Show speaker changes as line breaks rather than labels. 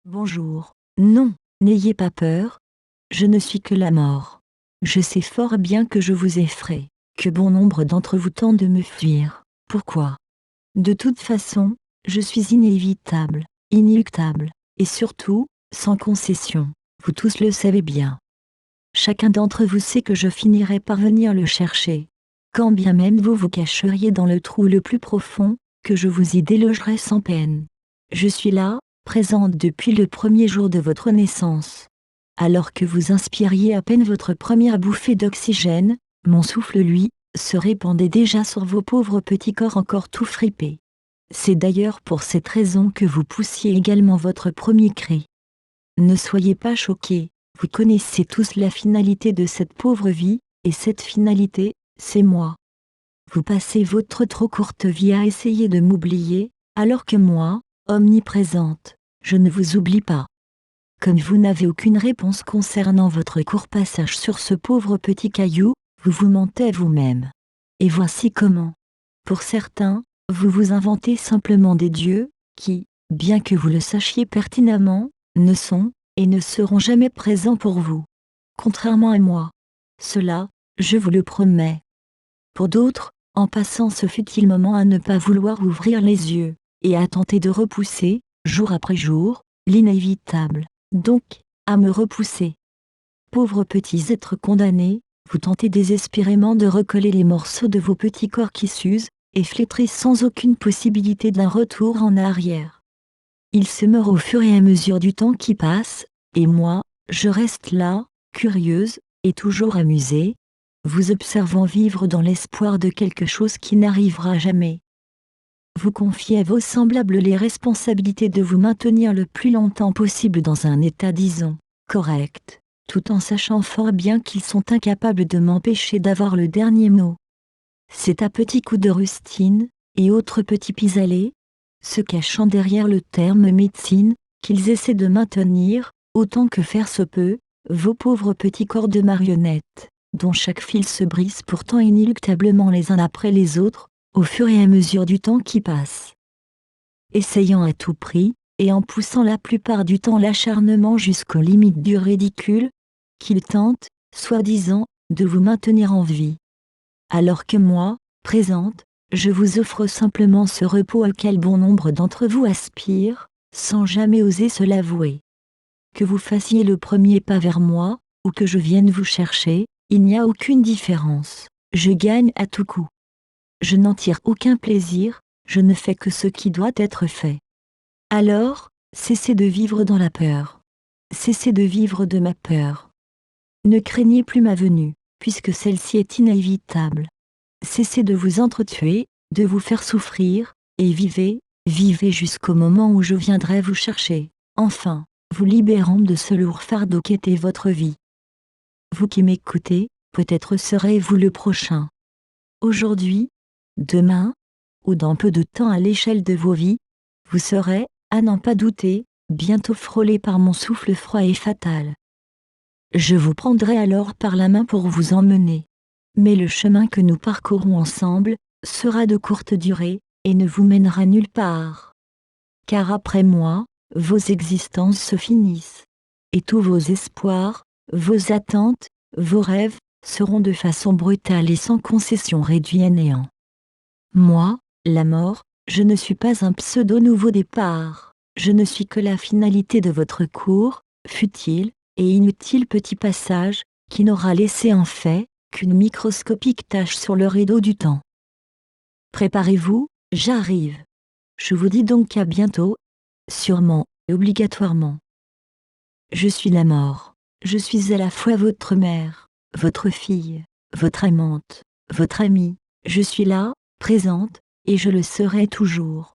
Bonjour. Non, n'ayez pas peur. Je ne suis que la mort. Je sais fort bien que je vous effraie, que bon nombre d'entre vous tentent de me fuir. Pourquoi? De toute façon, je suis inévitable, inéluctable, et surtout, sans concession. Vous tous le savez bien. Chacun d'entre vous sait que je finirai par venir le chercher. Quand bien même vous vous cacheriez dans le trou le plus profond, que je vous y délogerai sans peine. Je suis là, présente depuis le premier jour de votre naissance. Alors que vous inspiriez à peine votre première bouffée d'oxygène, mon souffle, lui, se répandait déjà sur vos pauvres petits corps encore tout fripés. C'est d'ailleurs pour cette raison que vous poussiez également votre premier cri. Ne soyez pas choqués, vous connaissez tous la finalité de cette pauvre vie, et cette finalité, c'est moi. Vous passez votre trop courte vie à essayer de m'oublier, alors que moi, omniprésente, je ne vous oublie pas. Comme vous n'avez aucune réponse concernant votre court passage sur ce pauvre petit caillou, vous vous mentez vous-même. Et voici comment. Pour certains, vous vous inventez simplement des dieux, qui, bien que vous le sachiez pertinemment, ne sont, et ne seront jamais présents pour vous. Contrairement à moi. Cela, je vous le promets. Pour d'autres, en passant ce futile moment à ne pas vouloir ouvrir les yeux, et à tenter de repousser, jour après jour, l'inévitable, donc, à me repousser. Pauvres petits êtres condamnés, vous tentez désespérément de recoller les morceaux de vos petits corps qui s'usent, et flétrissent sans aucune possibilité d'un retour en arrière. Ils se meurent au fur et à mesure du temps qui passe, et moi, je reste là, curieuse, et toujours amusée, vous observant vivre dans l'espoir de quelque chose qui n'arrivera jamais. Vous confiez à vos semblables les responsabilités de vous maintenir le plus longtemps possible dans un état, disons, correct, tout en sachant fort bien qu'ils sont incapables de m'empêcher d'avoir le dernier mot. C'est à petits coups de rustine, et autres petits pis-aller, se cachant derrière le terme médecine, qu'ils essaient de maintenir, autant que faire se peut, vos pauvres petits corps de marionnettes, dont chaque fil se brise pourtant inéluctablement les uns après les autres, au fur et à mesure du temps qui passe. Essayant à tout prix, et en poussant la plupart du temps l'acharnement jusqu'aux limites du ridicule, qu'ils tentent, soi-disant, de vous maintenir en vie. Alors que moi, présente, je vous offre simplement ce repos auquel bon nombre d'entre vous aspirent, sans jamais oser se l'avouer. Que vous fassiez le premier pas vers moi, ou que je vienne vous chercher, il n'y a aucune différence. Je gagne à tout coup. Je n'en tire aucun plaisir, je ne fais que ce qui doit être fait. Alors, cessez de vivre dans la peur. Cessez de vivre de ma peur. Ne craignez plus ma venue, puisque celle-ci est inévitable. Cessez de vous entretuer, de vous faire souffrir, et vivez, vivez jusqu'au moment où je viendrai vous chercher, enfin, vous libérant de ce lourd fardeau qu'était votre vie. Vous qui m'écoutez, peut-être serez-vous le prochain. Aujourd'hui, demain, ou dans peu de temps à l'échelle de vos vies, vous serez, à n'en pas douter, bientôt frôlé par mon souffle froid et fatal. Je vous prendrai alors par la main pour vous emmener. Mais le chemin que nous parcourons ensemble sera de courte durée, et ne vous mènera nulle part. Car après moi, vos existences se finissent. Et tous vos espoirs, vos attentes, vos rêves, seront de façon brutale et sans concession réduits à néant. Moi, la mort, je ne suis pas un pseudo nouveau départ, je ne suis que la finalité de votre court, futile, et inutile petit passage, qui n'aura laissé en fait, qu'une microscopique tache sur le rideau du temps. Préparez-vous, j'arrive. Je vous dis donc à bientôt, sûrement et obligatoirement. Je suis la mort, je suis à la fois votre mère, votre fille, votre aimante, votre amie, je suis là, présente, et je le serai toujours.